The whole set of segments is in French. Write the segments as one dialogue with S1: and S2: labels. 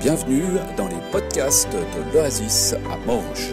S1: bienvenue dans les podcasts de l'Oasis à Morges.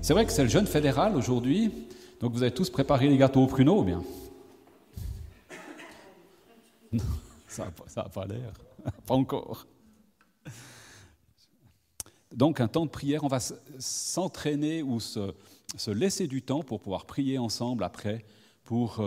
S2: C'est vrai que c'est le jeûne fédéral aujourd'hui, donc vous avez tous préparé les gâteaux aux pruneaux, bien. Ça n'a pas l'air, pas encore. Donc un temps de prière, on va s'entraîner ou se laisser du temps pour pouvoir prier ensemble après pour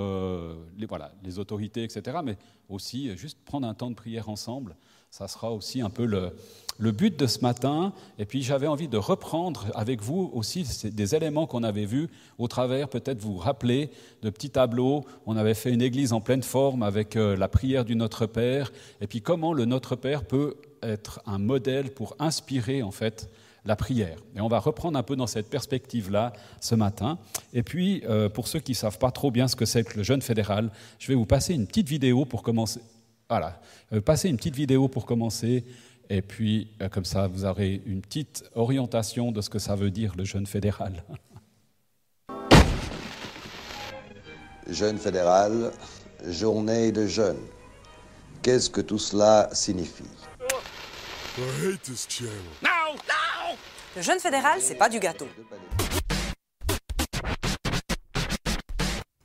S2: les autorités, etc. Mais aussi juste prendre un temps de prière ensemble, ça sera aussi un peu le but de ce matin. Et puis j'avais envie de reprendre avec vous aussi des éléments qu'on avait vus au travers, peut-être vous rappeler, de petits tableaux. On avait fait une église en pleine forme avec la prière du Notre Père. Et puis comment le Notre Père peut être un modèle pour inspirer en fait la prière. Et on va reprendre un peu dans cette perspective-là ce matin. Et puis, pour ceux qui ne savent pas trop bien ce que c'est que le jeûne fédéral, je vais vous passer une petite vidéo pour commencer. Voilà, passer une petite vidéo pour commencer. Et puis, comme ça, vous aurez une petite orientation de ce que ça veut dire le jeûne fédéral.
S3: Jeûne fédéral, journée de jeûne. Qu'est-ce que tout cela signifie ?
S4: I hate this channel.
S5: No! No! Le jeûne fédéral, c'est pas du gâteau.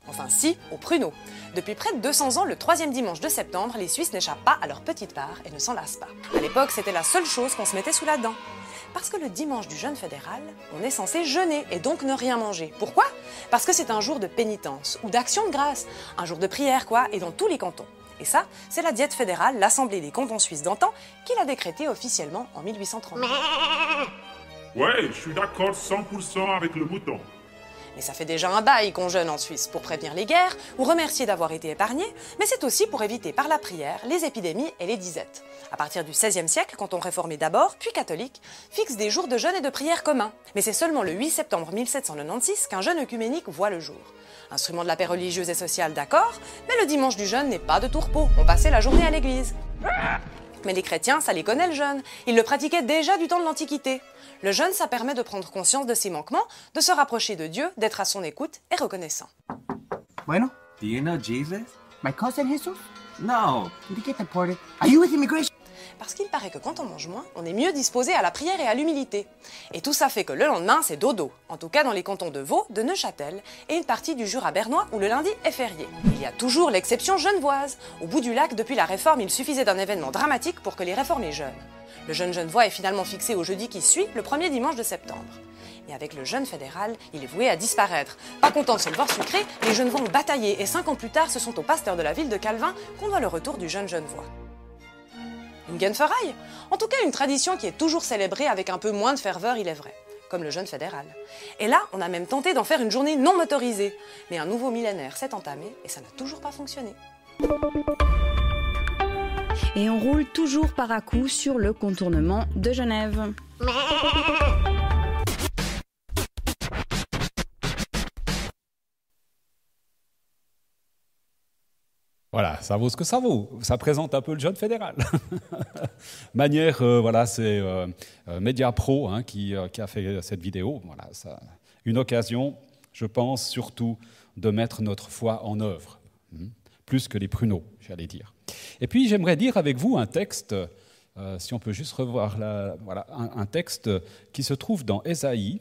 S5: Enfin si, aux pruneaux. Depuis près de 200 ans, le troisième dimanche de septembre, les Suisses n'échappent pas à leur petite part et ne s'en lassent pas. À l'époque, c'était la seule chose qu'on se mettait sous la dent. Parce que le dimanche du jeûne fédéral, on est censé jeûner et donc ne rien manger. Pourquoi ? Parce que c'est un jour de pénitence ou d'action de grâce, un jour de prière quoi, et dans tous les cantons. Et ça, c'est la Diète fédérale, l'Assemblée des cantons suisses d'antan, qui l'a décrété officiellement en 1830.
S4: Ouais, je suis d'accord 100% avec le mouton.
S5: Mais ça fait déjà un bail qu'on jeûne en Suisse pour prévenir les guerres ou remercier d'avoir été épargnés, mais c'est aussi pour éviter par la prière les épidémies et les disettes. À partir du XVIe siècle, cantons réformés d'abord, puis catholiques, fixent des jours de jeûne et de prière communs. Mais c'est seulement le 8 septembre 1796 qu'un jeûne œcuménique voit le jour. Instrument de la paix religieuse et sociale, d'accord, mais le dimanche du jeûne n'est pas de tout repos, on passait la journée à l'église. Mais les chrétiens, ça les connaît le jeûne, ils le pratiquaient déjà du temps de l'Antiquité. Le jeûne, ça permet de prendre conscience de ses manquements, de se rapprocher de Dieu, d'être à son écoute et reconnaissant.
S6: Bueno,
S7: Do you know Jesus?
S6: my cousin Jesus?
S7: No.
S6: Did he get deported? Are you with immigration?
S5: Parce qu'il paraît que quand on mange moins, on est mieux disposé à la prière et à l'humilité. Et tout ça fait que le lendemain, c'est dodo. En tout cas dans les cantons de Vaud, de Neuchâtel et une partie du Jura bernois où le lundi est férié. Il y a toujours l'exception genevoise. Au bout du lac, depuis la Réforme, il suffisait d'un événement dramatique pour que les réformés jeûnent. Le jeûne genevois est finalement fixé au jeudi qui suit, le premier dimanche de septembre. Mais avec le jeûne fédéral, il est voué à disparaître. Pas content de se le voir sucré, les Genevois ont bataillé et 5 ans plus tard, ce sont aux pasteurs de la ville de Calvin qu'on doit le retour du jeûne genevois. Une genferaille ? En tout cas, une tradition qui est toujours célébrée avec un peu moins de ferveur, il est vrai, comme le jeûne fédéral. Et là, on a même tenté d'en faire une journée non motorisée. Mais un nouveau millénaire s'est entamé et ça n'a toujours pas fonctionné.
S8: Et on roule toujours par à-coups sur le contournement de Genève.
S2: Voilà, ça vaut ce que ça vaut. Ça présente un peu le jeûne fédéral. Manière, c'est Media Pro qui a fait cette vidéo. Voilà, ça, une occasion, je pense, surtout de mettre notre foi en œuvre, plus que les pruneaux, j'allais dire. Et puis, j'aimerais dire avec vous un texte, si on peut juste revoir un texte qui se trouve dans Ésaïe,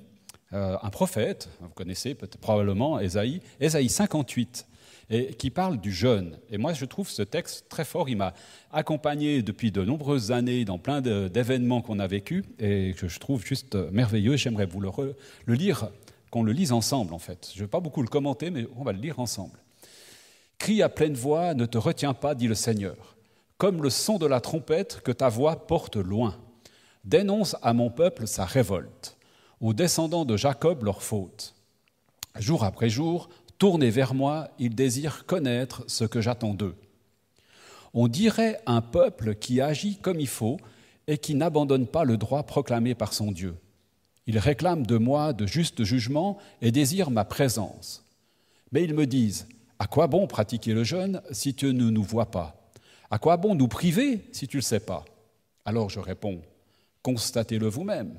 S2: un prophète, vous connaissez peut-être probablement Ésaïe 58. Et qui parle du jeûne. Et moi, je trouve ce texte très fort. Il m'a accompagné depuis de nombreuses années dans plein d'événements qu'on a vécus et que je trouve juste merveilleux. J'aimerais vous le lire, qu'on le lise ensemble, en fait. Je ne vais pas beaucoup le commenter, mais on va le lire ensemble. « Crie à pleine voix, ne te retiens pas, dit le Seigneur, comme le son de la trompette que ta voix porte loin. Dénonce à mon peuple sa révolte, aux descendants de Jacob leur faute. Jour après jour, tournés vers moi, ils désirent connaître ce que j'attends d'eux. On dirait un peuple qui agit comme il faut et qui n'abandonne pas le droit proclamé par son Dieu. Ils réclament de moi de justes jugements et désirent ma présence. Mais ils me disent, à quoi bon pratiquer le jeûne si tu ne nous vois pas ? À quoi bon nous priver si tu ne le sais pas ? Alors je réponds, constatez-le vous-même.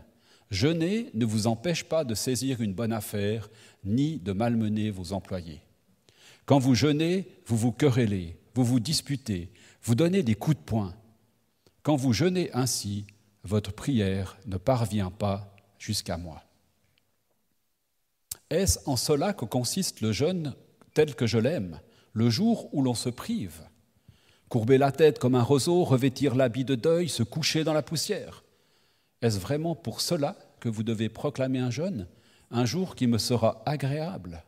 S2: Jeûner ne vous empêche pas de saisir une bonne affaire, ni de malmener vos employés. Quand vous jeûnez, vous vous querellez, vous vous disputez, vous donnez des coups de poing. Quand vous jeûnez ainsi, votre prière ne parvient pas jusqu'à moi. » Est-ce en cela que consiste le jeûne tel que je l'aime, le jour où l'on se prive? Courber la tête comme un roseau, revêtir l'habit de deuil, se coucher dans la poussière. Est-ce vraiment pour cela que vous devez proclamer un jeûne, un jour qui me sera agréable?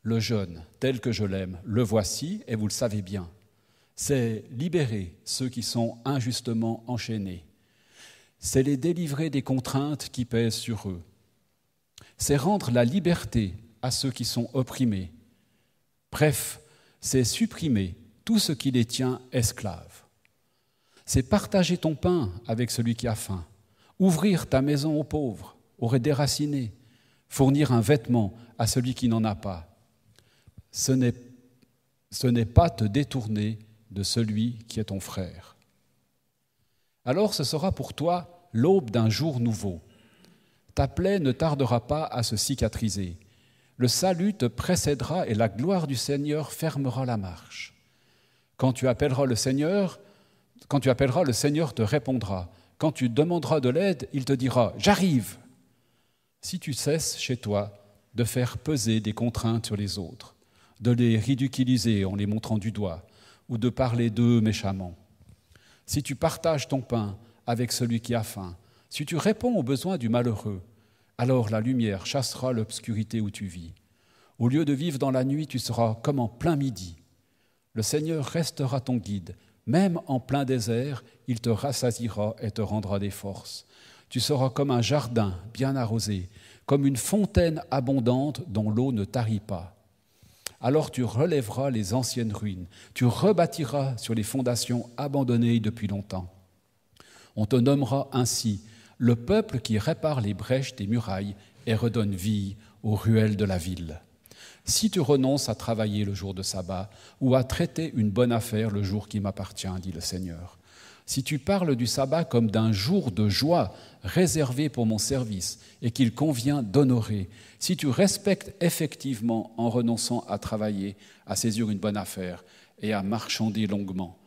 S2: Le jeûne, tel que je l'aime, le voici, et vous le savez bien. C'est libérer ceux qui sont injustement enchaînés. C'est les délivrer des contraintes qui pèsent sur eux. C'est rendre la liberté à ceux qui sont opprimés. Bref, c'est supprimer tout ce qui les tient esclaves. C'est partager ton pain avec celui qui a faim, ouvrir ta maison aux pauvres, aux déracinés, fournir un vêtement à celui qui n'en a pas. Ce n'est pas te détourner de celui qui est ton frère. Alors ce sera pour toi l'aube d'un jour nouveau. Ta plaie ne tardera pas à se cicatriser. Le salut te précédera et la gloire du Seigneur fermera la marche. Quand tu appelleras le Seigneur te répondra. Quand tu demanderas de l'aide, il te dira « J'arrive !» Si tu cesses chez toi de faire peser des contraintes sur les autres, de les ridiculiser en les montrant du doigt ou de parler d'eux méchamment, si tu partages ton pain avec celui qui a faim, si tu réponds aux besoins du malheureux, alors la lumière chassera l'obscurité où tu vis. Au lieu de vivre dans la nuit, tu seras comme en plein midi. Le Seigneur restera ton guide. Même en plein désert, il te rassasiera et te rendra des forces. Tu seras comme un jardin bien arrosé, comme une fontaine abondante dont l'eau ne tarit pas. Alors tu relèveras les anciennes ruines, tu rebâtiras sur les fondations abandonnées depuis longtemps. On te nommera ainsi le peuple qui répare les brèches des murailles et redonne vie aux ruelles de la ville. Si tu renonces à travailler le jour de sabbat ou à traiter une bonne affaire le jour qui m'appartient, dit le Seigneur, si tu parles du sabbat comme d'un jour de joie réservé pour mon service et qu'il convient d'honorer, si tu respectes effectivement en renonçant à travailler, à saisir une bonne affaire et à marchander longuement,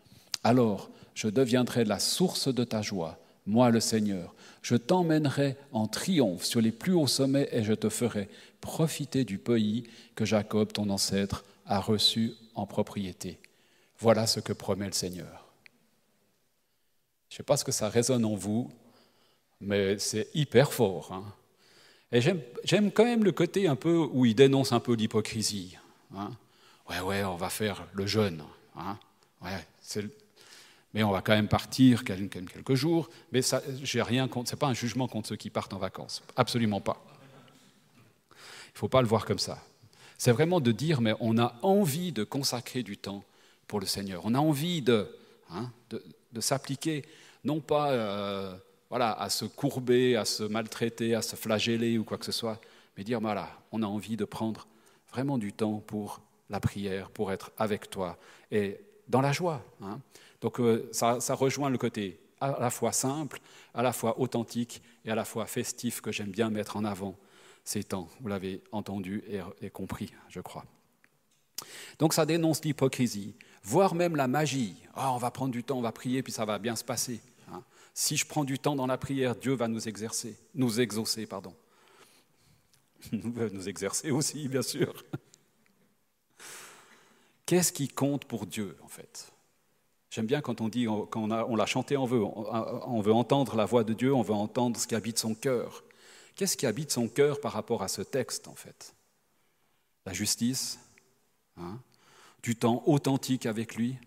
S2: alors je deviendrai la source de ta joie, moi le Seigneur. Je t'emmènerai en triomphe sur les plus hauts sommets et je te ferai profiter du pays que Jacob, ton ancêtre, a reçu en propriété. Voilà ce que promet le Seigneur. Je ne sais pas ce que ça résonne en vous, mais c'est hyper fort. Hein. Et j'aime quand même le côté un peu où il dénonce un peu l'hypocrisie. Hein. Ouais, on va faire le jeûne. Hein. Mais on va quand même partir quelques jours. Mais ça, j'ai rien contre. C'est pas un jugement contre ceux qui partent en vacances. Absolument pas. Il ne faut pas le voir comme ça. C'est vraiment de dire, mais on a envie de consacrer du temps pour le Seigneur. On a envie de s'appliquer, non pas à se courber, à se maltraiter, à se flageller ou quoi que ce soit, mais dire, voilà, on a envie de prendre vraiment du temps pour la prière, pour être avec toi, et dans la joie. Hein. Donc ça rejoint le côté à la fois simple, à la fois authentique et à la fois festif que j'aime bien mettre en avant ces temps. Vous l'avez entendu et compris, je crois. Donc ça dénonce l'hypocrisie, voire même la magie. On va prendre du temps, on va prier, puis ça va bien se passer. Hein. Si je prends du temps dans la prière, Dieu va nous exaucer. Nous exercer aussi, bien sûr. Qu'est-ce qui compte pour Dieu, en fait ? J'aime bien quand on dit, quand on l'a chanté, on veut entendre la voix de Dieu, on veut entendre ce qui habite son cœur. Qu'est-ce qui habite son cœur par rapport à ce texte, en fait ? La justice, hein, du temps authentique avec lui.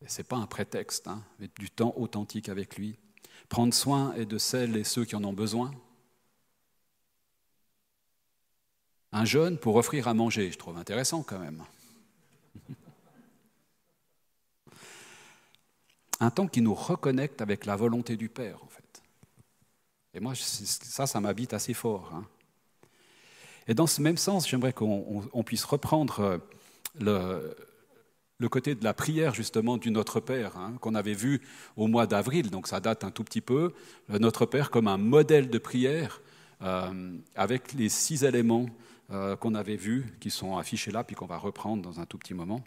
S2: Ce n'est pas un prétexte, hein, mais du temps authentique avec lui. Prendre soin de celles et ceux qui en ont besoin. Un jeûne pour offrir à manger, je trouve intéressant quand même. Un temps qui nous reconnecte avec la volonté du Père, en fait. Et moi, ça m'habite assez fort. Hein. Et dans ce même sens, j'aimerais qu'on puisse reprendre le côté de la prière, justement, du Notre Père, hein, qu'on avait vu au mois d'avril, donc ça date un tout petit peu, le Notre Père comme un modèle de prière, avec les 6 éléments qu'on avait vus, qui sont affichés là, puis qu'on va reprendre dans un tout petit moment.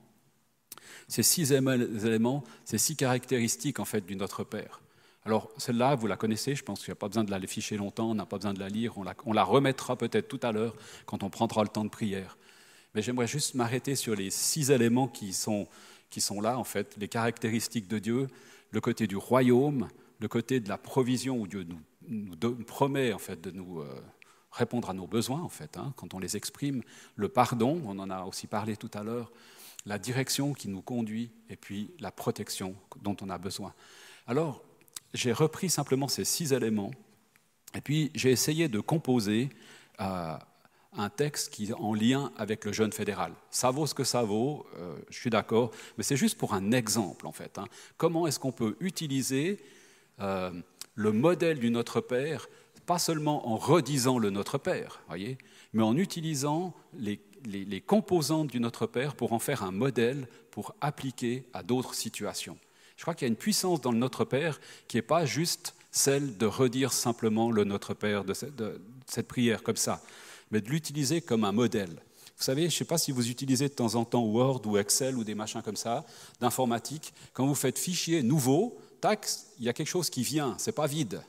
S2: Ces 6 éléments, ces 6 caractéristiques en fait du Notre Père. Alors celle-là, vous la connaissez, je pense qu'il n'y a pas besoin de la afficher longtemps, on n'a pas besoin de la lire, on la remettra peut-être tout à l'heure quand on prendra le temps de prière. Mais j'aimerais juste m'arrêter sur les 6 éléments qui sont là, en fait, les caractéristiques de Dieu, le côté du royaume, le côté de la provision où Dieu nous promet en fait, de nous répondre à nos besoins, en fait, quand on les exprime, le pardon, on en a aussi parlé tout à l'heure, la direction qui nous conduit et puis la protection dont on a besoin. Alors, j'ai repris simplement ces 6 éléments et puis j'ai essayé de composer un texte qui est en lien avec le jeûne fédéral. Ça vaut ce que ça vaut, je suis d'accord, mais c'est juste pour un exemple en fait. Comment est-ce qu'on peut utiliser le modèle du Notre Père, pas seulement en redisant le Notre Père, voyez, mais en utilisant les composantes du Notre Père pour en faire un modèle pour appliquer à d'autres situations. Je crois qu'il y a une puissance dans le Notre Père qui n'est pas juste celle de redire simplement le Notre Père de cette prière comme ça, mais de l'utiliser comme un modèle. Vous savez, je ne sais pas si vous utilisez de temps en temps Word ou Excel ou des machins comme ça, d'informatique. Quand vous faites fichier nouveau, tac, il y a quelque chose qui vient, ce n'est pas vide.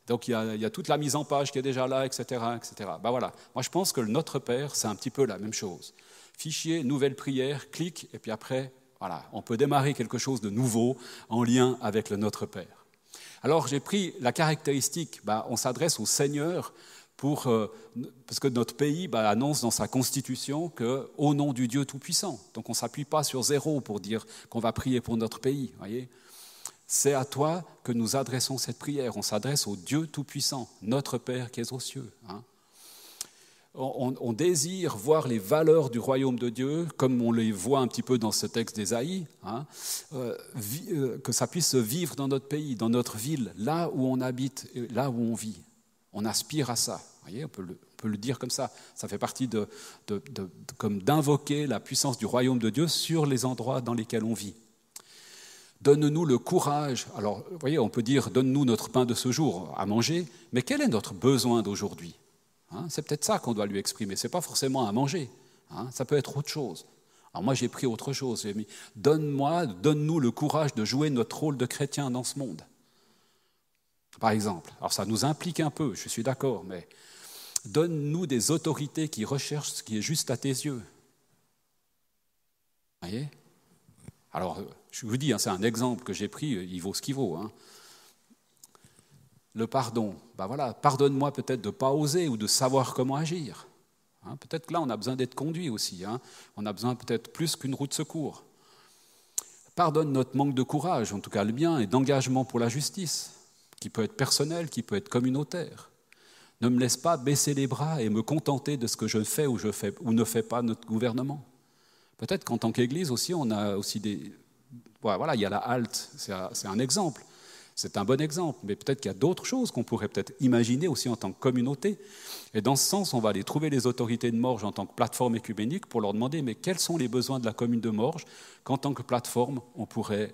S2: Donc il y a toute la mise en page qui est déjà là, etc. etc. Ben voilà. Moi je pense que le Notre Père, c'est un petit peu la même chose. Fichier, nouvelle prière, clic, et puis après, voilà, on peut démarrer quelque chose de nouveau en lien avec le Notre Père. Alors j'ai pris la caractéristique, on s'adresse au Seigneur parce que notre pays annonce dans sa constitution qu'au nom du Dieu Tout-Puissant. Donc on ne s'appuie pas sur 0 pour dire qu'on va prier pour notre pays, voyez. C'est à toi que nous adressons cette prière. On s'adresse au Dieu Tout-Puissant, notre Père qui est aux cieux. On désire voir les valeurs du royaume de Dieu, comme on les voit un petit peu dans ce texte d'Ésaïe, que ça puisse se vivre dans notre pays, dans notre ville, là où on habite, là où on vit. On aspire à ça. Vous voyez, on peut le dire comme ça. Ça fait partie comme d'invoquer la puissance du royaume de Dieu sur les endroits dans lesquels on vit. Donne-nous le courage. Alors, vous voyez, on peut dire, donne-nous notre pain de ce jour à manger, mais quel est notre besoin d'aujourd'hui ? C'est peut-être ça qu'on doit lui exprimer. Ce n'est pas forcément à manger. Ça peut être autre chose. Alors moi, j'ai pris autre chose. J'ai mis, donne-nous le courage de jouer notre rôle de chrétien dans ce monde. Par exemple. Alors ça nous implique un peu, je suis d'accord, mais donne-nous des autorités qui recherchent ce qui est juste à tes yeux. Vous voyez ? Alors, je vous dis, c'est un exemple que j'ai pris, il vaut ce qu'il vaut. Le pardon, voilà, pardonne-moi peut-être de ne pas oser ou de savoir comment agir. Peut-être que là, on a besoin d'être conduit aussi. On a besoin peut-être plus qu'une roue de secours. Pardonne notre manque de courage, en tout cas le mien, et d'engagement pour la justice, qui peut être personnel, qui peut être communautaire. Ne me laisse pas baisser les bras et me contenter de ce que je fais ou ne fais pas notre gouvernement. Peut-être qu'en tant qu'Église aussi, on a aussi des... Voilà, il y a la halte, c'est un exemple. C'est un bon exemple, mais peut-être qu'il y a d'autres choses qu'on pourrait peut-être imaginer aussi en tant que communauté. Et dans ce sens, on va aller trouver les autorités de Morges en tant que plateforme écuménique pour leur demander mais quels sont les besoins de la commune de Morges qu'en tant que plateforme on pourrait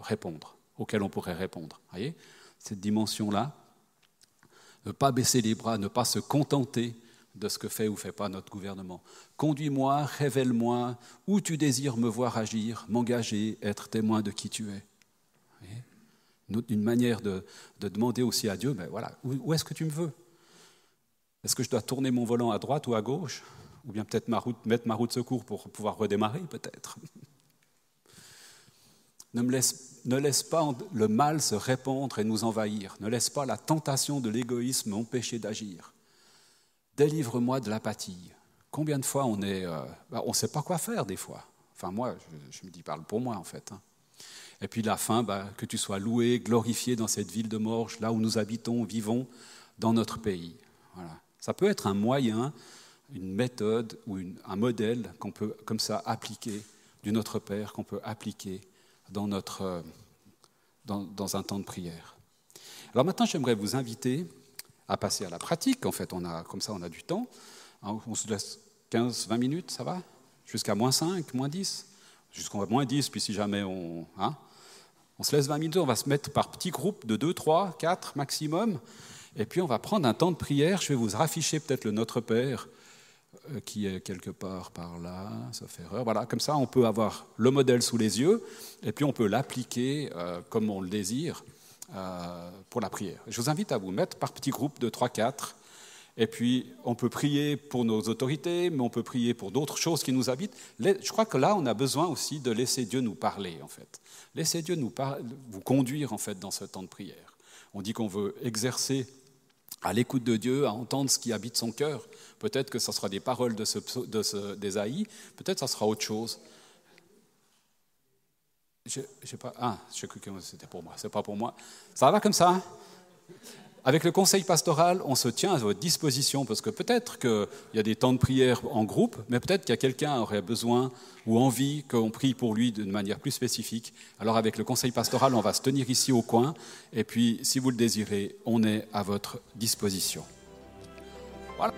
S2: répondre, auxquels on pourrait répondre. Vous voyez, cette dimension-là, ne pas baisser les bras, ne pas se contenter de ce que fait ou ne fait pas notre gouvernement. Conduis-moi, révèle-moi, où tu désires me voir agir, m'engager, être témoin de qui tu es. Une manière de demander aussi à Dieu, voilà, où est-ce que tu me veux ? Est-ce que je dois tourner mon volant à droite ou à gauche ? Ou bien peut-être mettre ma roue de secours pour pouvoir redémarrer, peut-être. Ne laisse pas le mal se répandre et nous envahir. Ne laisse pas la tentation de l'égoïsme m'empêcher d'agir. Délivre-moi de l'apathie. Combien de fois on ne sait pas quoi faire des fois. Enfin moi, je me dis, parle pour moi en fait. Et puis la fin, que tu sois loué, glorifié dans cette ville de Morges, là où nous habitons, vivons, dans notre pays. Voilà. Ça peut être un moyen, une méthode ou un modèle qu'on peut comme ça appliquer du Notre Père, qu'on peut appliquer dans un temps de prière. Alors maintenant, j'aimerais vous inviter à passer à la pratique. En fait, on a du temps. On se laisse 15-20 minutes, ça va ? Jusqu'à -5, -10 ? Jusqu'à -10, puis si jamais on se laisse 20 minutes, on va se mettre par petits groupes de 2, 3, 4 maximum, et puis on va prendre un temps de prière. Je vais vous rafficher peut-être le Notre Père qui est quelque part par là, sauf erreur. Voilà, comme ça, on peut avoir le modèle sous les yeux et puis on peut l'appliquer comme on le désire pour la prière. Je vous invite à vous mettre par petits groupes de 3-4. Et puis, on peut prier pour nos autorités, mais on peut prier pour d'autres choses qui nous habitent. Je crois que là, on a besoin aussi de laisser Dieu nous parler, en fait. Laissez Dieu vous conduire, en fait, dans ce temps de prière. On dit qu'on veut exercer à l'écoute de Dieu, à entendre ce qui habite son cœur. Peut-être que ce sera des paroles d'Ésaïe, peut-être que ce sera autre chose. Je sais cru que c'était pour moi, c'est pas pour moi. Ça va comme ça ? Avec le conseil pastoral, on se tient à votre disposition parce que peut-être qu'il y a des temps de prière en groupe, mais peut-être qu'il y a quelqu'un qui aurait besoin ou envie qu'on prie pour lui d'une manière plus spécifique. Alors avec le conseil pastoral, on va se tenir ici au coin et puis si vous le désirez, on est à votre disposition. Voilà.